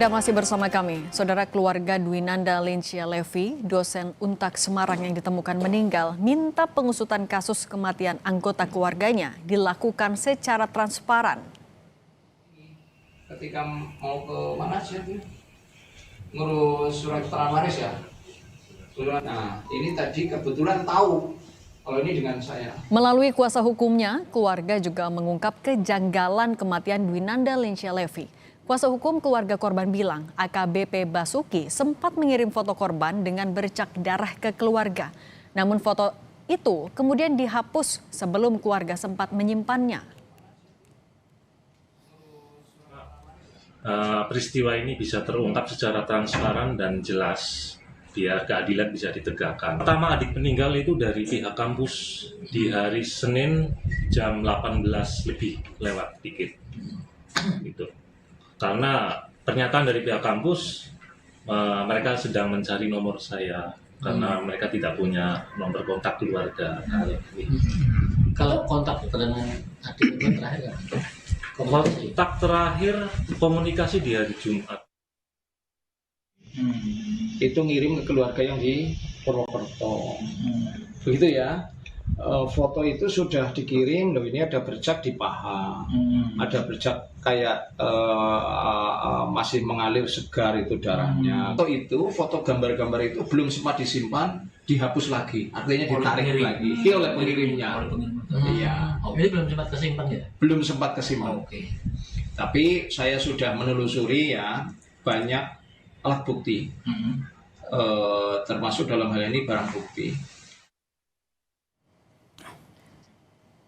Anda masih bersama kami, saudara. Keluarga Dwinanda Lincia Levi, dosen Untak Semarang yang ditemukan meninggal, minta pengusutan kasus kematian anggota keluarganya dilakukan secara transparan. Ketika mau ke mana sih itu? Ngurus surat keterangan waris ya? Nah, ini tadi kebetulan tahu kalau ini dengan saya. Melalui kuasa hukumnya, keluarga juga mengungkap kejanggalan kematian Dwinanda Lincia Levi. Kuasa hukum keluarga korban bilang AKBP Basuki sempat mengirim foto korban dengan bercak darah ke keluarga. Namun foto itu kemudian dihapus sebelum keluarga sempat menyimpannya. Peristiwa ini bisa terungkap secara transparan dan jelas biar keadilan bisa ditegakkan. Pertama, adik meninggal itu dari pihak kampus di hari Senin jam 18 lebih lewat dikit. Gitu. Karena pernyataan dari pihak kampus, mereka sedang mencari nomor saya karena mereka tidak punya nomor kontak keluarga. Kalau kontak dengan adik itu terakhir, kontak terakhir komunikasi di hari Jumat. Itu ngirim ke keluarga yang di Purwokerto. Begitu ya. Foto itu sudah dikirim, loh ini ada bercak di paha, ada bercak kayak masih mengalir segar itu darahnya. Foto gambar-gambar itu belum sempat disimpan, dihapus lagi, artinya ditarik lagi oleh pengirimnya. Iya. Ini belum sempat kesimpan ya? Belum sempat kesimpan. Oke. Tapi saya sudah menelusuri ya banyak alat bukti, termasuk dalam hal ini barang bukti.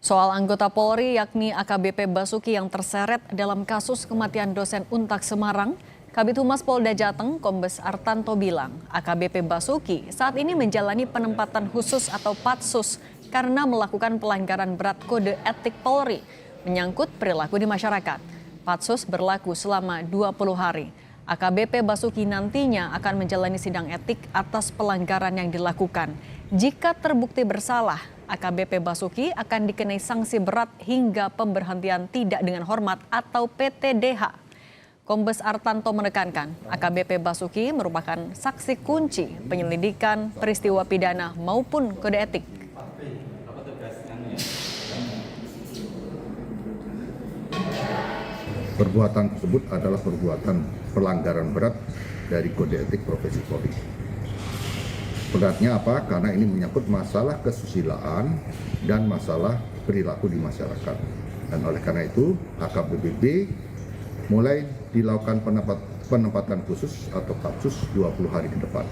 Soal anggota Polri yakni AKBP Basuki yang terseret dalam kasus kematian dosen Untak Semarang, Kabid Humas Polda Jateng Kombes Artanto bilang AKBP Basuki saat ini menjalani penempatan khusus atau patsus karena melakukan pelanggaran berat kode etik Polri menyangkut perilaku di masyarakat. Patsus berlaku selama 20 hari. AKBP Basuki nantinya akan menjalani sidang etik atas pelanggaran yang dilakukan. Jika terbukti bersalah, AKBP Basuki akan dikenai sanksi berat hingga pemberhentian tidak dengan hormat atau PTDH. Kombes Artanto menekankan AKBP Basuki merupakan saksi kunci penyelidikan peristiwa pidana maupun kode etik. Perbuatan tersebut adalah perbuatan pelanggaran berat dari kode etik profesi Polri. Beratnya apa? Karena ini menyangkut masalah kesusilaan dan masalah perilaku di masyarakat. Dan oleh karena itu, AKBP mulai dilakukan penempatan khusus atau patsus 20 hari ke depan.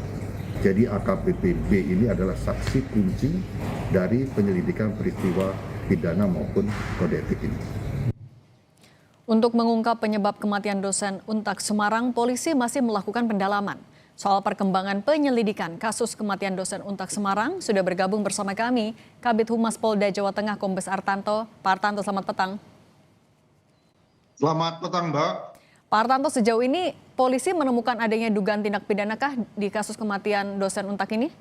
Jadi AKBP B ini adalah saksi kunci dari penyelidikan peristiwa pidana maupun kode etik ini. Untuk mengungkap penyebab kematian dosen Untak Semarang, polisi masih melakukan pendalaman. Soal perkembangan penyelidikan kasus kematian dosen Untak Semarang, sudah bergabung bersama kami Kabid Humas Polda Jawa Tengah Kombes Artanto. Pak Artanto, selamat petang. Selamat petang, Mbak. Pak Artanto, sejauh ini polisi menemukan adanya dugaan tindak pidanakah di kasus kematian dosen Untak ini?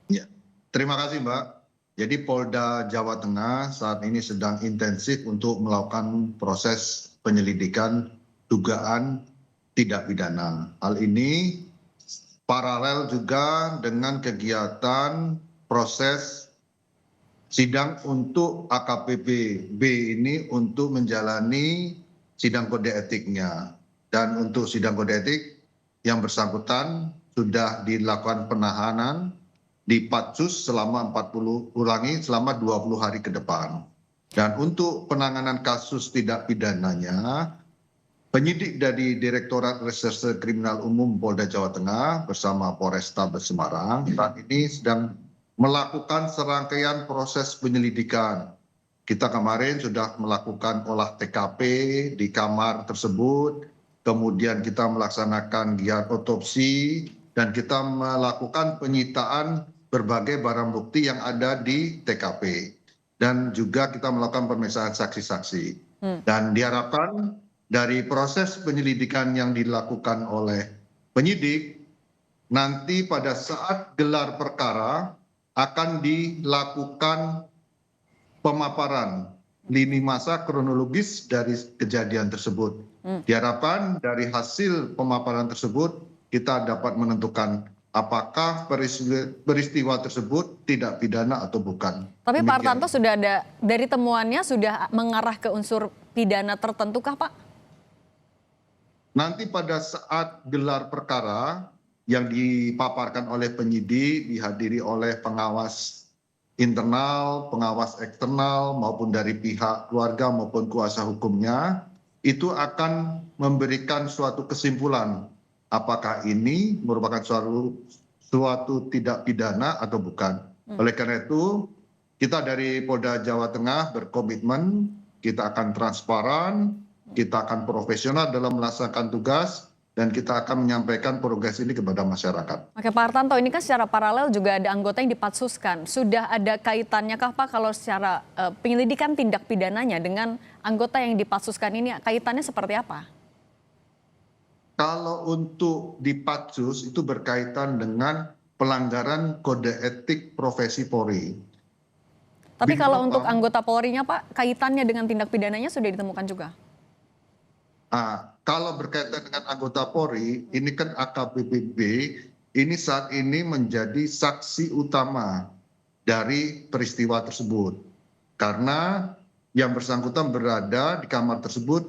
Ya, terima kasih, Mbak. Jadi Polda Jawa Tengah saat ini sedang intensif untuk melakukan proses penyelidikan dugaan tidak pidana. Hal ini paralel juga dengan kegiatan proses sidang untuk AKBP B ini untuk menjalani sidang kode etiknya. Dan untuk sidang kode etik yang bersangkutan sudah dilakukan penahanan di Patsus selama 20 hari ke depan. Dan untuk penanganan kasus tidak pidananya, penyidik dari Direktorat Reserse Kriminal Umum Polda Jawa Tengah bersama Polrestabes Semarang saat ini sedang melakukan serangkaian proses penyelidikan. Kita kemarin sudah melakukan olah TKP di kamar tersebut, kemudian kita melaksanakan giat otopsi, dan kita melakukan penyitaan berbagai barang bukti yang ada di TKP. Dan juga kita melakukan pemeriksaan saksi-saksi. Dan diharapkan dari proses penyelidikan yang dilakukan oleh penyidik, nanti pada saat gelar perkara akan dilakukan pemaparan lini masa kronologis dari kejadian tersebut. Diharapkan dari hasil pemaparan tersebut kita dapat menentukan apakah peristiwa tersebut tidak pidana atau bukan. Tapi Pak Demikian. Artanto sudah ada, dari temuannya sudah mengarah ke unsur pidana tertentu kah Pak? Nanti pada saat gelar perkara yang dipaparkan oleh penyidik, dihadiri oleh pengawas internal, pengawas eksternal, maupun dari pihak keluarga maupun kuasa hukumnya, itu akan memberikan suatu kesimpulan apakah ini merupakan suatu tidak pidana atau bukan. Oleh karena itu, kita dari Polda Jawa Tengah berkomitmen, kita akan transparan, kita akan profesional dalam melaksanakan tugas, dan kita akan menyampaikan progres ini kepada masyarakat. Oke Pak Artanto, ini kan secara paralel juga ada anggota yang dipatsuskan. Sudah ada kaitannya kah Pak kalau secara penyelidikan tindak pidananya dengan anggota yang dipatsuskan ini, kaitannya seperti apa? Kalau untuk dipatsus itu berkaitan dengan pelanggaran kode etik profesi Polri. Tapi kalau Bintang, untuk anggota Polri-nya Pak, kaitannya dengan tindak pidananya sudah ditemukan juga? Kalau berkaitan dengan anggota Polri, ini kan AKBP ini saat ini menjadi saksi utama dari peristiwa tersebut. Karena yang bersangkutan berada di kamar tersebut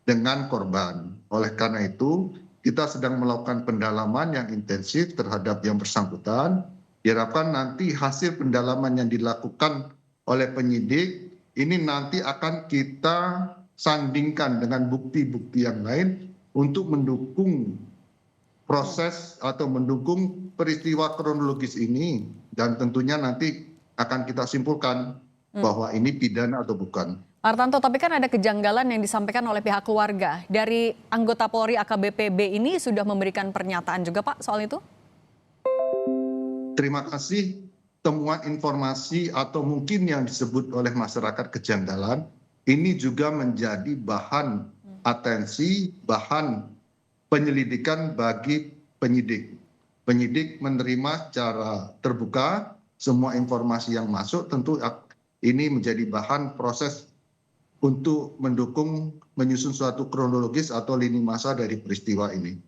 dengan korban. Oleh karena itu, kita sedang melakukan pendalaman yang intensif terhadap yang bersangkutan. Diharapkan nanti hasil pendalaman yang dilakukan oleh penyidik, ini nanti akan kita sandingkan dengan bukti-bukti yang lain untuk mendukung proses atau mendukung peristiwa kronologis ini, dan tentunya nanti akan kita simpulkan bahwa ini pidana atau bukan. Pak Artanto, tapi kan ada kejanggalan yang disampaikan oleh pihak keluarga. Dari anggota Polri AKBP B ini sudah memberikan pernyataan juga Pak soal itu? Terima kasih. Temuan informasi atau mungkin yang disebut oleh masyarakat kejanggalan, ini juga menjadi bahan atensi, bahan penyelidikan bagi penyidik. Penyidik menerima secara terbuka semua informasi yang masuk, tentu ini menjadi bahan proses untuk mendukung menyusun suatu kronologis atau lini masa dari peristiwa ini.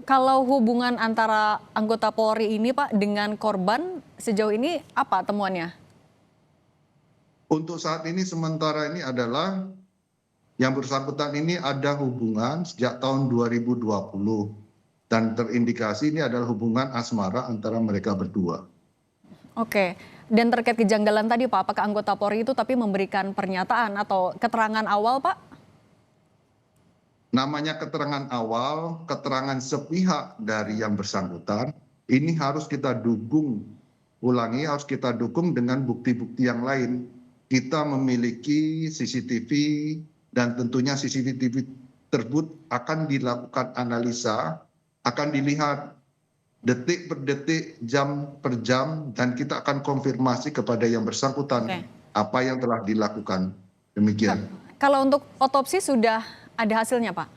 Kalau hubungan antara anggota Polri ini Pak dengan korban sejauh ini apa temuannya? Untuk saat ini sementara ini adalah yang bersangkutan ini ada hubungan sejak tahun 2020 dan terindikasi ini adalah hubungan asmara antara mereka berdua. Oke, dan terkait kejanggalan tadi Pak, apakah anggota Polri itu tapi memberikan pernyataan atau keterangan awal Pak? Namanya keterangan awal, keterangan sepihak dari yang bersangkutan, ini harus kita dukung, harus kita dukung dengan bukti-bukti yang lain. Kita memiliki CCTV dan tentunya CCTV tersebut akan dilakukan analisa, akan dilihat detik per detik, jam per jam, dan kita akan konfirmasi kepada yang bersangkutan apa yang telah dilakukan. Demikian. Kalau untuk otopsi sudah ada hasilnya Pak?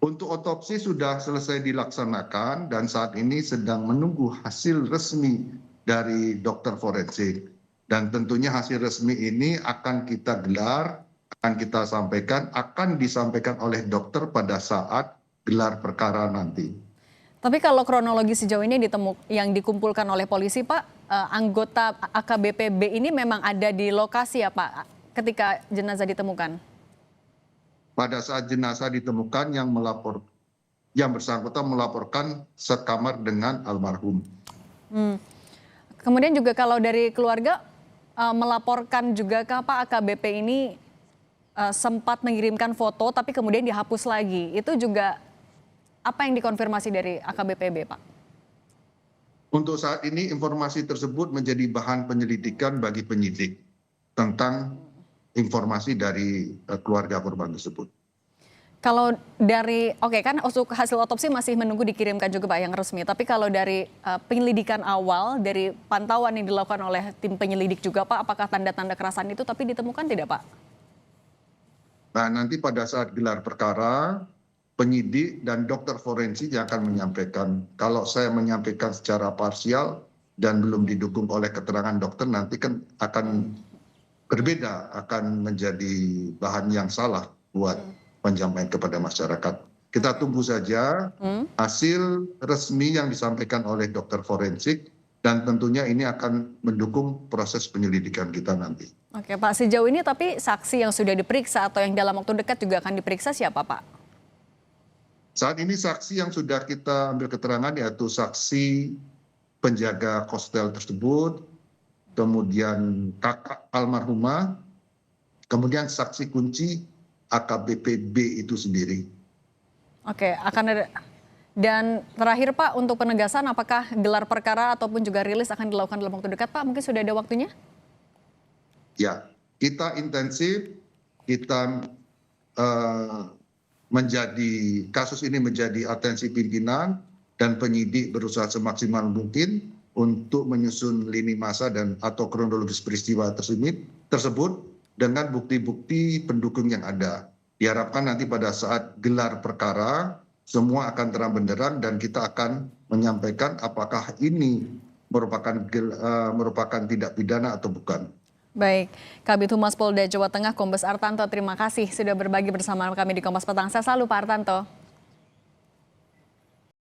Untuk otopsi sudah selesai dilaksanakan dan saat ini sedang menunggu hasil resmi dari dokter forensik. Dan tentunya hasil resmi ini akan kita gelar, akan kita sampaikan, akan disampaikan oleh dokter pada saat gelar perkara nanti. Tapi kalau kronologi sejauh ini yang dikumpulkan oleh polisi Pak, anggota AKBP B ini memang ada di lokasi ya Pak ketika jenazah ditemukan? Pada saat jenazah ditemukan yang bersangkutan melaporkan sekamar dengan almarhum. Kemudian juga kalau dari keluarga melaporkan juga ke Pak AKBP ini sempat mengirimkan foto tapi kemudian dihapus lagi. Itu juga apa yang dikonfirmasi dari AKBP-B, Pak? Untuk saat ini informasi tersebut menjadi bahan penyelidikan bagi penyidik tentang informasi dari keluarga korban tersebut. Kalau dari, kan hasil otopsi masih menunggu dikirimkan juga Pak yang resmi. Tapi kalau dari penyelidikan awal, dari pantauan yang dilakukan oleh tim penyelidik juga Pak, apakah tanda-tanda kekerasan itu tapi ditemukan tidak Pak? Nah nanti pada saat gelar perkara, penyidik dan dokter forensik yang akan menyampaikan. Kalau saya menyampaikan secara parsial dan belum didukung oleh keterangan dokter, nanti kan akan berbeda, akan menjadi bahan yang salah buat penyampaian kepada masyarakat. Kita tunggu saja hasil resmi yang disampaikan oleh dokter forensik dan tentunya ini akan mendukung proses penyelidikan kita nanti. Oke Pak, sejauh ini tapi saksi yang sudah diperiksa atau yang dalam waktu dekat juga akan diperiksa siapa Pak? Saat ini saksi yang sudah kita ambil keterangan yaitu saksi penjaga hostel tersebut, kemudian kakak almarhumah, kemudian saksi kunci AKBP B itu sendiri. Oke, akan ada. Dan terakhir Pak, untuk penegasan apakah gelar perkara ataupun juga rilis akan dilakukan dalam waktu dekat Pak? Mungkin sudah ada waktunya? Ya, kita intensif, kita kasus ini menjadi atensi pimpinan dan penyidik berusaha semaksimal mungkin untuk menyusun lini masa dan atau kronologis peristiwa tersebut dengan bukti-bukti pendukung yang ada. Diharapkan nanti pada saat gelar perkara semua akan terang benderang dan kita akan menyampaikan apakah ini merupakan tindak pidana atau bukan. Baik, Kabid Humas Polda Jawa Tengah Kombes Artanto, terima kasih sudah berbagi bersama kami di Kompas Petang. Saya selalu Pak Artanto.